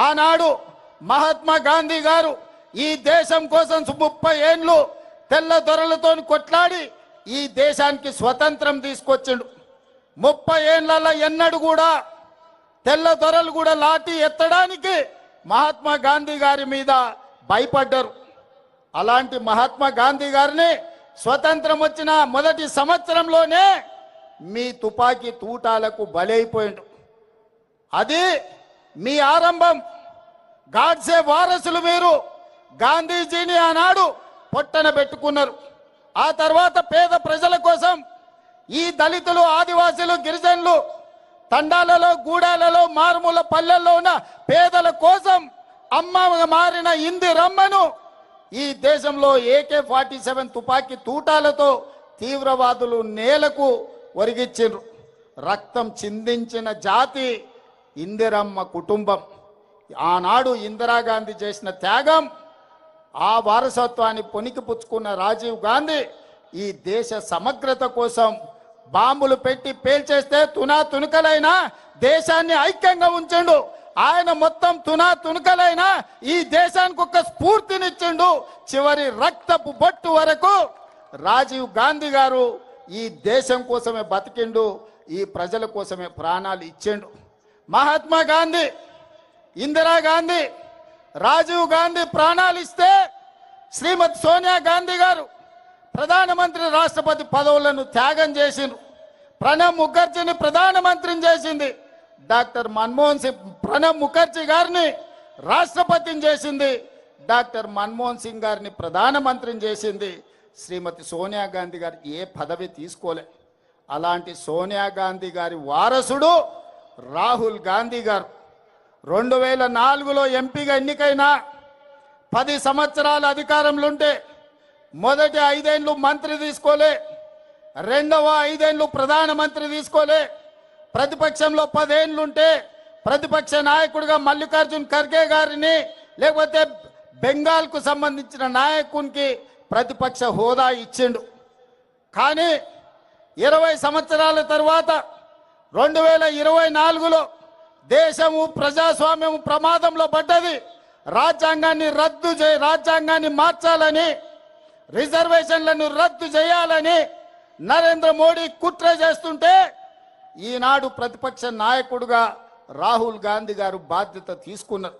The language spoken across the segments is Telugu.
ఆనాడు మహాత్మా గాంధీ గారు ఈ దేశం కోసం 30 ఏళ్ళు తెల్ల దొరలతో కొట్లాడి ఈ దేశానికి స్వతంత్రం తీసుకొచ్చిండు. 30 ఏళ్లలో ఎన్నడూ కూడా తెల్ల దొరలు కూడా లాఠీ ఎత్తడానికి మహాత్మా గాంధీ గారి మీద భయపడ్డారు. అలాంటి మహాత్మా గాంధీ గారిని స్వతంత్రం వచ్చిన మొదటి సంవత్సరంలోనే మీ తుపాకీ తూటాలకు బలైపోయిండు. అది మీ ఆరంభం. గాడ్సే వారసులు మీరు. గాంధీజీని ఆనాడు పొట్టన పెట్టుకున్నారు. ఆ తర్వాత పేద ప్రజల కోసం ఈ దళితులు, ఆదివాసీలు, గిరిజనులు తండాలలో, గూడాలలో, మారుమూల పల్లెల్లో ఉన్న పేదల కోసం అమ్మగా మారిన ఇందిరమ్మను ఈ దేశంలో AK-47 తుపాకీ తూటాలతో తీవ్రవాదులు నేలకు ఒరిగిచ్చిండ్రు. రక్తం చిందించిన జాతి ఇందిరమ్మ కుటుంబం. ఆనాడు ఇందిరాగాంధీ చేసిన త్యాగం, ఆ వారసత్వాన్ని పొనికిపుచ్చుకున్న రాజీవ్ గాంధీ ఈ దేశ సమగ్రత కోసం బాంబులు పెట్టి పేల్చేస్తే తునకలైనా దేశాన్ని ఐక్యంగా ఉంచండు. ఆయన మొత్తం తునకలైనా ఈ దేశానికి ఒక స్ఫూర్తినిచ్చిండు. చివరి రక్తపు బొట్టు వరకు రాజీవ్ గాంధీ గారు ఈ దేశం కోసమే బతికిండు, ఈ ప్రజల కోసమే ప్రాణాలు ఇచ్చిండు. మహాత్మా గాంధీ, ఇందిరాగాంధీ, రాజీవ్ గాంధీ ప్రాణాలు ఇస్తే శ్రీమతి సోనియా గాంధీ గారు ప్రధానమంత్రి, రాష్ట్రపతి పదవులను త్యాగం చేసిండ్రు. ప్రణబ్ ముఖర్జీని ప్రధానమంత్రిని చేసింది. డాక్టర్ మన్మోహన్ సింగ్ ప్రణబ్ ముఖర్జీ గారిని రాష్ట్రపతిని చేసింది. డాక్టర్ మన్మోహన్ సింగ్ గారిని ప్రధానమంత్రిని చేసింది. శ్రీమతి సోనియా గాంధీ గారు ఏ పదవి తీసుకోలే. అలాంటి సోనియా గాంధీ గారి వారసుడు రాహుల్ గాంధీ గారు 2004లో ఎంపీగా ఎన్నికైన 10 సంవత్సరాల అధికారంలో ఉంటే మొదటి 5 ఏళ్ళు మంత్రి తీసుకోలే, రెండవ 5 ఏళ్ళు ప్రధానమంత్రి తీసుకోలే. ప్రతిపక్షంలో 10 ఏళ్ళు ఉంటే ప్రతిపక్ష నాయకుడిగా మల్లికార్జున్ ఖర్గే గారిని, లేకపోతే బెంగాల్కు సంబంధించిన నాయకునికి ప్రతిపక్ష హోదా ఇచ్చిండు. కానీ 20 సంవత్సరాల తర్వాత 2024లో దేశము, ప్రజాస్వామ్యము ప్రమాదంలో పడ్డది. రాజ్యాంగాన్ని మార్చాలని, రిజర్వేషన్లను రద్దు చేయాలని నరేంద్ర మోడీ కుట్ర చేస్తుంటే ఈనాడు ప్రతిపక్ష నాయకుడుగా రాహుల్ గాంధీ గారు బాధ్యత తీసుకున్నారు.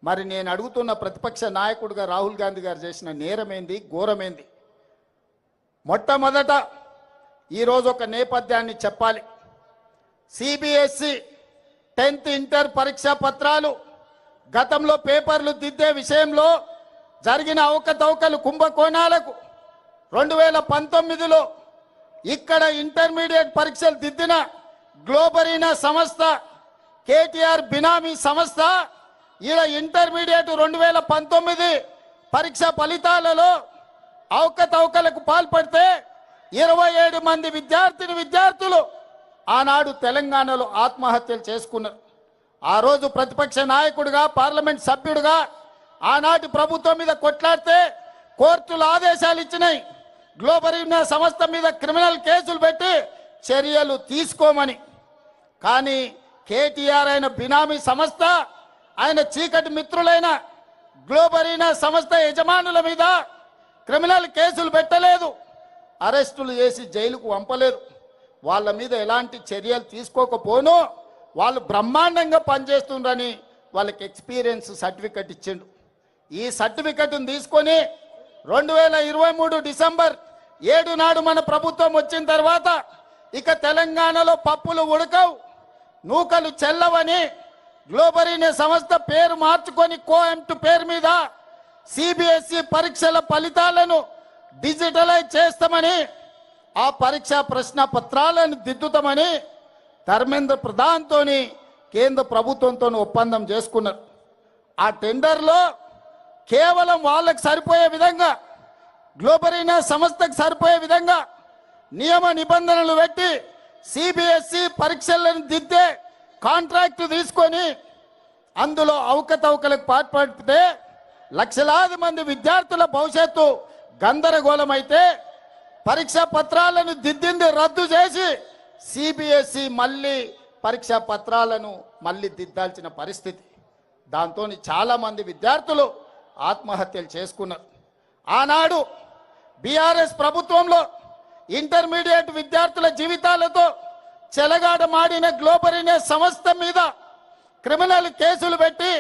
మరి నేను అడుగుతున్న, ప్రతిపక్ష నాయకుడిగా రాహుల్ గాంధీ గారు చేసిన నేరమేంది, ఘోరమేంది? మొట్టమొదట ఈరోజు ఒక నేపథ్యాన్ని చెప్పాలి. CBSE 10th ఇంటర్ పరీక్షా పత్రాలు గతంలో పేపర్లు దిద్దే విషయంలో జరిగిన అవకతవకలు, కుంభకోణాలకు 2019లో ఇక్కడ ఇంటర్మీడియట్ పరీక్షలు దిద్దిన గ్లోబరీనా సంస్థ, KTR బినామీ సంస్థ ఈడ ఇంటర్మీడియట్ 2019 పరీక్ష ఫలితాలలో అవకతవకలకు పాల్పడితే 27 మంది విద్యార్థులు ఆనాడు తెలంగాణలో ఆత్మహత్యలు చేసుకున్నారు. ఆ రోజు ప్రతిపక్ష నాయకుడిగా, పార్లమెంట్ సభ్యుడిగా ఆనాటి ప్రభుత్వం మీద కొట్లాడితే కోర్టులు ఆదేశాలు ఇచ్చినాయి, గ్లోబరీనా సంస్థ మీద క్రిమినల్ కేసులు పెట్టి చర్యలు తీసుకోమని. కానీ KTR అయిన బినామీ సంస్థ, ఆయన చీకటి మిత్రులైన గ్లోబరీనా సంస్థ యజమానుల మీద క్రిమినల్ కేసులు పెట్టలేదు, అరెస్టులు చేసి జైలుకు పంపలేదు. వాళ్ళ మీద ఎలాంటి చర్యలు తీసుకోకపోను వాళ్ళు బ్రహ్మాండంగా పనిచేస్తుండ్రని వాళ్ళకి ఎక్స్పీరియన్స్ సర్టిఫికెట్ ఇచ్చిండు. ఈ సర్టిఫికెట్ను తీసుకొని 2023 డిసెంబర్ 7 నాడు మన ప్రభుత్వం వచ్చిన తర్వాత ఇక తెలంగాణలో పప్పులు ఉడకవు, నూకలు చెల్లవని గ్లోబరీనా సంస్థ పేరు మార్చుకొని కోఎంట్ పేరు మీద CBSE పరీక్షల ఫలితాలను డిజిటలైజ్ చేస్తామని, ఆ పరీక్షా ప్రశ్న పత్రాలను దిద్దుతామని ధర్మేంద్ర ప్రధాన్తోని కేంద్ర ప్రభుత్వంతో ఒప్పందం చేసుకున్నారు. ఆ టెండర్లో కేవలం వాళ్ళకి సరిపోయే విధంగా, గ్లోబరీనా సంస్థకు సరిపోయే విధంగా నియమ నిబంధనలు పెట్టి CBSE పరీక్షలను దిద్దే కాంట్రాక్టు తీసుకొని అందులో అవకతవకలకు పాల్పడితే లక్షలాది మంది విద్యార్థుల భవిష్యత్తు గందరగోళమైతే పరీక్షా పత్రాలను దిద్దింది రద్దు చేసి CBSE మళ్ళీ పరీక్షా పత్రాలను మళ్ళీ దిద్దాల్సిన పరిస్థితి. దాంతో చాలా మంది విద్యార్థులు ఆత్మహత్యలు చేసుకున్నారు. ఆనాడు బీఆర్ఎస్ ప్రభుత్వంలో ఇంటర్మీడియట్ విద్యార్థుల జీవితాలతో చెలగాటమాడిన గ్లోబరీనే సంస్థ మీద క్రిమినల్ కేసులు పెట్టి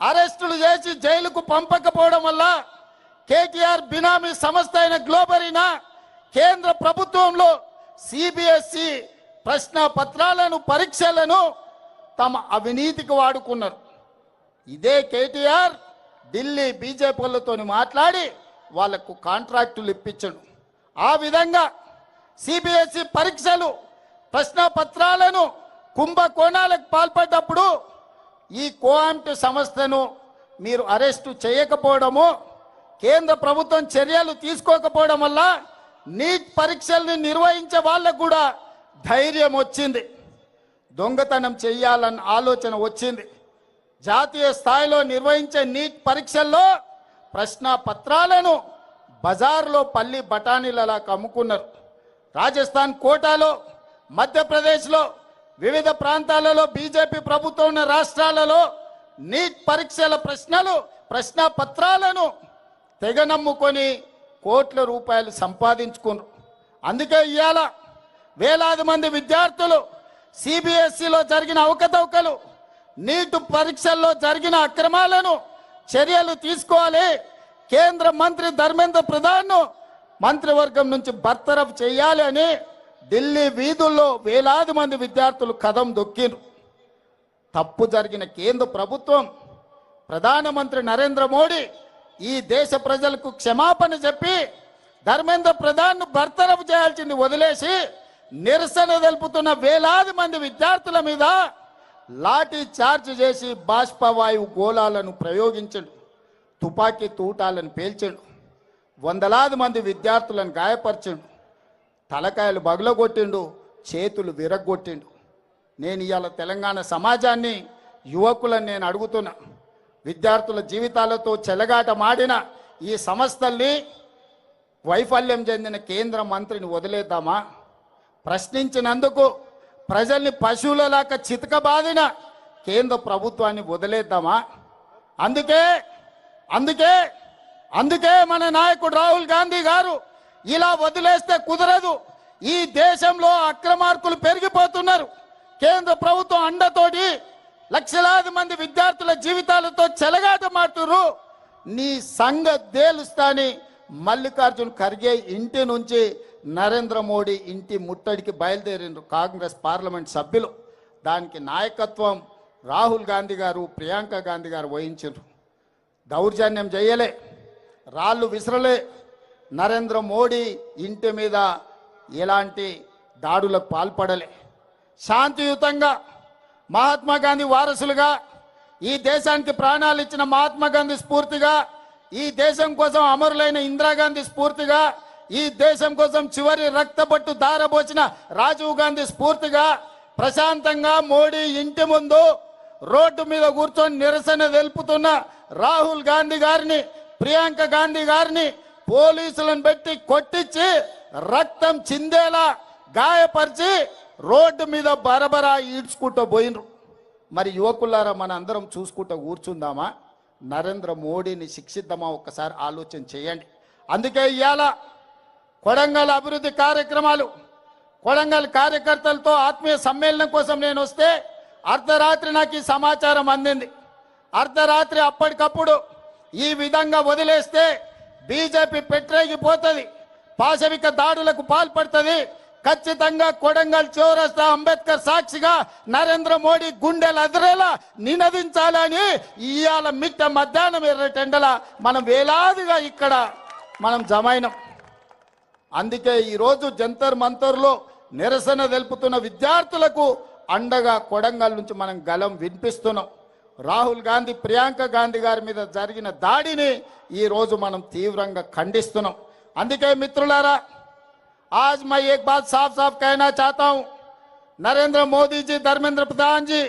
అరెస్టులు చేసి జైలుకు పంపకపోవడం వల్ల కేటీఆర్ బినామీ సంస్థ అయిన గ్లోబరీనా కేంద్ర ప్రభుత్వంలో సిబిఎస్ఈ ప్రశ్న పత్రాలను పరీక్షలను తమ అవినీతికి వాడుకున్నారు. ఇదే కేటీఆర్ ఢిల్లీ బీజేపీలతో మాట్లాడి వాళ్లకు కాంట్రాక్టులు ఇప్పించడు. ఆ విధంగా సిబిఎస్ఈ పరీక్షలు ప్రశ్న పత్రాలను కుంభకోణాలకు పాల్పడ్డప్పుడు ఈ కోఆంట్ సంస్థను మీరు అరెస్టు చేయకపోవడము, కేంద్ర ప్రభుత్వం చర్యలు తీసుకోకపోవడం వల్ల నీట్ పరీక్షల్ని నిర్వహించే వాళ్ళకు కూడా ధైర్యం వచ్చింది, దొంగతనం చెయ్యాలన్న ఆలోచన వచ్చింది. జాతీయ స్థాయిలో నిర్వహించే నీట్ పరీక్షల్లో ప్రశ్న పత్రాలను బజార్లో పల్లి బఠానీలలా అమ్ముకున్నారు. రాజస్థాన్ కోటాలో, మధ్యప్రదేశ్లో, వివిధ ప్రాంతాలలో బీజేపీ ప్రభుత్వం ఉన్న రాష్ట్రాలలో నీట్ పరీక్షల ప్రశ్న పత్రాలను తెగ నమ్ముకొని కోట్ల రూపాయలు సంపాదించుకున్నారు. అందుకే ఇవాళ వేలాది మంది విద్యార్థులు సిబిఎస్ఈలో జరిగిన అవకతవకలు, నీట్ పరీక్షల్లో జరిగిన అక్రమాలను చర్యలు తీసుకోవాలి, కేంద్ర మంత్రి ధర్మేంద్ర ప్రధాన్ను మంత్రివర్గం నుంచి బర్తరఫ్ చేయాలి అని ఢిల్లీ వీధుల్లో వేలాది మంది విద్యార్థులు కదం దొక్కిరు. తప్పు జరిగిన కేంద్ర ప్రభుత్వం, ప్రధానమంత్రి నరేంద్ర మోడీ ఈ దేశ ప్రజలకు క్షమాపణ చెప్పి ధర్మేంద్ర ప్రధాన్ను బర్తరఫ్ చేయాల్సింది వదిలేసి నిరసన తెలుపుతున్న వేలాది మంది విద్యార్థుల మీద లాఠీ చార్జ్ చేసి బాష్పవాయువు గోళాలను ప్రయోగించండు, తుపాకీ తూటాలను పేల్చండు, వందలాది మంది విద్యార్థులను గాయపరిచిండు, తలకాయలు బగలగొట్టిండు, చేతులు విరగ్గొట్టిండు. నేను ఇవాళ తెలంగాణ సమాజాన్ని, యువకులను నేను అడుగుతున్నా, విద్యార్థుల జీవితాలతో చెలగాట మాడిన ఈ సంస్థల్ని వైఫల్యం చెందిన కేంద్ర మంత్రిని వదిలేద్దామా? ప్రశ్నించినందుకు ప్రజల్ని పశువులలాగా చితకబాదిన కేంద్ర ప్రభుత్వాన్ని వదిలేద్దామా? అందుకే మన నాయకుడు రాహుల్ గాంధీ గారు ఇలా వదిలేస్తే కుదరదు. ఈ దేశంలో అక్రమార్కులు పెరిగిపోతున్నారు. కేంద్ర ప్రభుత్వం అండతోటి లక్షలాది మంది విద్యార్థుల జీవితాలతో చెలగాటమాడుతున్నారు. నీ సంగతి తేలుస్తాని మల్లికార్జున్ ఖర్గే ఇంటి నుంచి నరేంద్ర మోడీ ఇంటి ముట్టడికి బయలుదేరిండ్రు కాంగ్రెస్ పార్లమెంట్ సభ్యులు. దానికి నాయకత్వం రాహుల్ గాంధీ గారు, ప్రియాంక గాంధీ గారు వహించారు. దౌర్జన్యం చేయలే, రాళ్ళు విసరలే, నరేంద్ర మోడీ ఇంటి మీద ఎలాంటి దాడులకు పాల్పడలే. శాంతియుతంగా మహాత్మా గాంధీ వారసులుగా, ఈ దేశానికి ప్రాణాలు ఇచ్చిన మహాత్మా గాంధీ స్ఫూర్తిగా, ఈ దేశం కోసం అమరులైన ఇందిరాగాంధీ స్ఫూర్తిగా, ఈ దేశం కోసం చివరి రక్తపట్టు దారబోచిన రాజీవ్ గాంధీ స్ఫూర్తిగా ప్రశాంతంగా మోడీ ఇంటి ముందు రోడ్డు మీద కూర్చొని నిరసన తెలుపుతున్న రాహుల్ గాంధీ గారిని, ప్రియాంక గాంధీ గారిని పోలీసులను పెట్టి కొట్టించి రక్తం చిందేలా గాయపరిచి రోడ్డు మీద బరబరా ఈడ్చుకుంటూ పోయినరు. మరి యువకులారా, మన అందరం చూసుకుంటూ కూర్చుందామా? నరేంద్ర మోడీని శిక్షిద్దామా? ఒక్కసారి ఆలోచన చేయండి. అందుకే ఇవాళ కొడంగల్ అభివృద్ధి కార్యక్రమాలు, కొడంగల్ కార్యకర్తలతో ఆత్మీయ సమ్మేళనం కోసం నేను వస్తే అర్ధరాత్రి నాకు ఈ సమాచారం అందింది. అర్ధరాత్రి అప్పటికప్పుడు ఈ విధంగా వదిలేస్తే బీజేపీ పెట్టరేగిపోతుంది, పాశవిక దాడులకు పాల్పడుతుంది. ఖచ్చితంగా కొడంగల్ చౌరస్తా అంబేద్కర్ సాక్షిగా నరేంద్ర మోడీ గుండెలు అదిరేలా నినదించాలని ఇవాళ మిట్ట మధ్యాహ్నం ఎర్రటెండల మనం వేలాదిగా ఇక్కడ మనం జమైనం. అందుకే ఈరోజు జంతర్ మంతర్లో నిరసన తెలుపుతున్న విద్యార్థులకు అండగా కొడంగల్ నుంచి మనం గలం వినిపిస్తున్నాం. రాహుల్ గాంధీ, ప్రియాంక గాంధీ గారి మీద జరిగిన దాడిని ఈరోజు మనం తీవ్రంగా ఖండిస్తున్నాం. అందుకే మిత్రులారా, आज मैं एक बात साफ साफ कहना चाहता हूं, नरेंद्र मोदी जी, धर्मेंद्र प्रधान जी,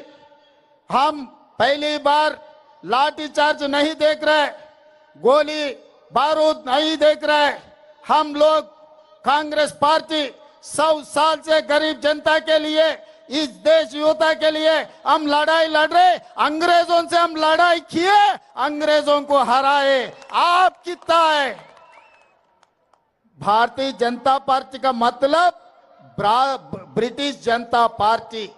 हम पहली बार लाठी चार्ज नहीं देख रहे, गोली बारूद नहीं देख रहे। हम लोग कांग्रेस पार्टी 100 साल से गरीब जनता के लिए इस देश युवता के लिए हम लड़ाई लड़ रहे, अंग्रेजों से हम लड़ाई किए, अंग्रेजों को हराए। आप कितना है? भारतीय जनता पार्टी का मतलब ब्रिटिश जनता पार्टी,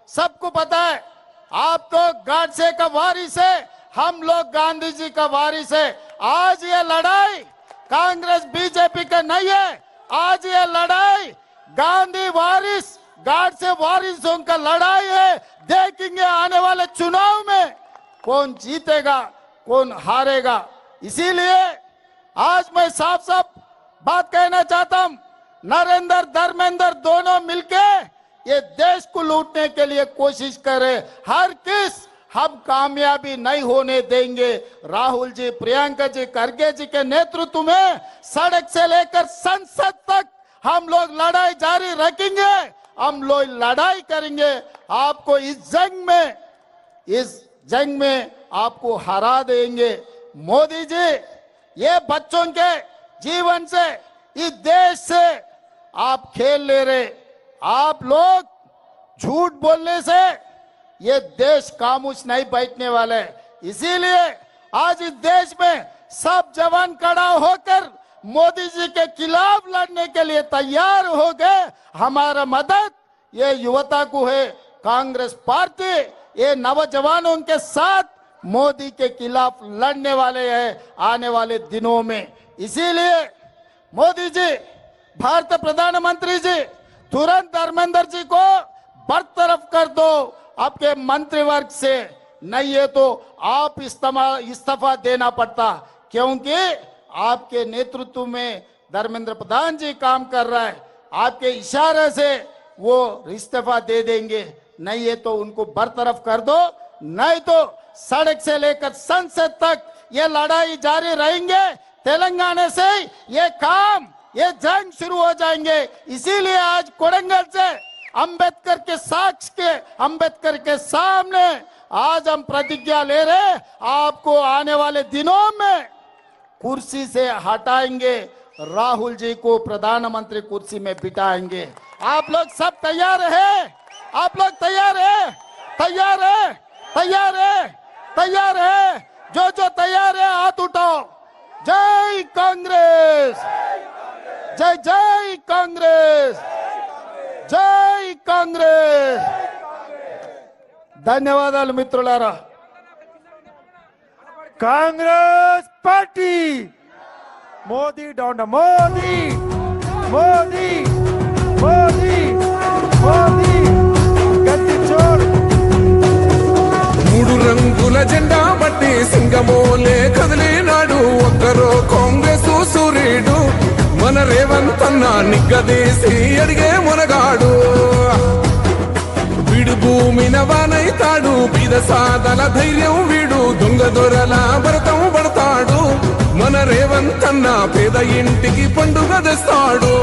सबको पता है। आप तो गाडसे का वारिस है, हम लोग गांधी जी का वारिस है। आज ये लड़ाई कांग्रेस बीजेपी का नहीं है, आज ये लड़ाई गांधी वारिस गाडसे वारिसों का लड़ाई है। देखेंगे आने वाले चुनाव में कौन जीतेगा कौन हारेगा। इसीलिए आज मैं साफ साफ बात कहना चाहता हूं, नरेंद्र धर्मेंद्र दोनों मिलके ये देश को लूटने के लिए कोशिश करे, हर किस हम कामयाबी नहीं होने देंगे। राहुल जी, प्रियंका जी, खड़गे जी के नेतृत्व में सड़क से लेकर संसद तक हम लोग लड़ाई जारी रखेंगे, हम लोग लड़ाई करेंगे। आपको इस जंग में आपको हरा देंगे। मोदी जी, ये बच्चों के जीवन से, इस देश से आप खेल ले रहे। आप लोग झूठ बोलने से ये देश खामोश नहीं बैठने वाले। इसीलिए आज इस देश में सब जवान खड़ा होकर मोदी जी के खिलाफ लड़ने के लिए तैयार हो गए। हमारा मदद ये युवता को है, कांग्रेस पार्टी ये नौजवानों के साथ मोदी के खिलाफ लड़ने वाले हैं आने वाले दिनों में। इसीलिए मोदी जी, भारत प्रधानमंत्री जी, तुरंत धर्मेंद्र जी को बरतरफ कर दो आपके मंत्रिवर्ग से, नहीं है तो आप इस्तीफा देना पड़ता, क्योंकि आपके नेतृत्व में धर्मेंद्र प्रधान जी काम कर रहा है। आपके इशारे से वो इस्तीफा दे देंगे, नहीं है तो उनको बरतरफ कर दो, नहीं तो सड़क से लेकर संसद तक ये लड़ाई जारी रहेंगे। तेलंगाना से ये जंग शुरू हो जाएंगे। इसीलिए आज कोडंगल से अंबेडकर के सामने आज हम प्रतिज्ञा ले रहे, आपको आने वाले दिनों में कुर्सी से हटाएंगे, राहुल जी को प्रधानमंत्री कुर्सी में बिठाएंगे। आप लोग सब तैयार है? आप लोग तैयार है? तैयार है? तैयार है? तैयार है? जो तैयार है हाथ उठाओ। जय कांग्रेस, जय जय कांग्रेस, जय कांग्रेस। ధన్యవాదాలు మిత్రులారా। కాంగ్రెస్ పార్టీ మోదీ డౌన్, మోదీ మోదీ మోదీ మోదీ గట్టి చోర్। మూడు రంగుల జెండా బట్టి సింగమోలే కదిలినాడు ఒక్కరో కాంగ్రెస్ సూర్యుడు, మన రేవంత్ అన్న నిగ్గదీసి అడిగే మునగాడు। వీడు భూమిన వానైతాడు, బీద సాదల ధైర్యం వీడు, దొంగ దొరల భరతం పడతాడు, మన రేవంత్ అన్న పేద ఇంటికి పండుగ తెస్తాడు।